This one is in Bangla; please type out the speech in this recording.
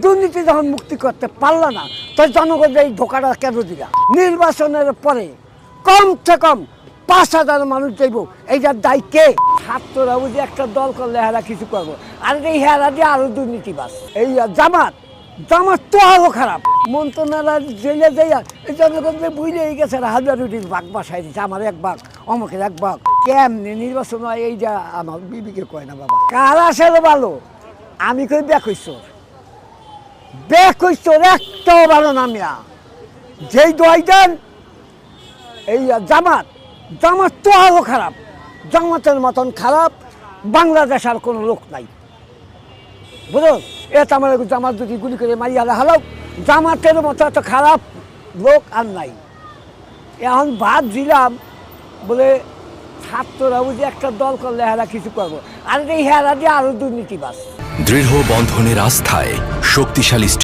দুর্নীতি যখন মুক্তি করতে পারল না, তাই জনগণ এই ধোকাটা কেন দিলা? নির্বাচনের পরে কমসে কম 5,000 মানুষ যাইব, এইটার দায়ী কে? ছাত্ররা বুঝি একটা দল করলে হেরা কিছু করবো, আর এই হেরা দিয়ে আরো দুর্নীতিবাজ। এই জামাত তো আরো খারাপ। মন্ত্রণালয় জেলে যাইয়া এই জনগণ যে বুঝলে গেছে হাজার রুটির ভাগ বাসায় দিচ্ছে, আমার এক ভাগ, অমুকের এক ভাগ। কেমনি নির্বাচন হয় এইটা আমার বিবিকে কয় না বাবা। কার আসলে ভালো? আমি কই বেকইছর একটাও ভালো নামিয়া যেই দোয়াই দেন। এই জামাত তো আরো খারাপ। জামাতের মতন খারাপ বাংলাদেশ আর কোনো লোক নাই, বুঝলো? এটা আমার জামাত যদি গুলি করে মারিয়া হালাও, জামাতের মতো এত খারাপ লোক আর নাই। এখন বাদ দিলাম বলে ছাত্ররা বুঝি একটা দল করলে হেরা কিছু করবো, আর এই হেরা দিয়ে আরো দুর্নীতিবাজ। দৃঢ় বন্ধনের আস্থায় শক্তিশালী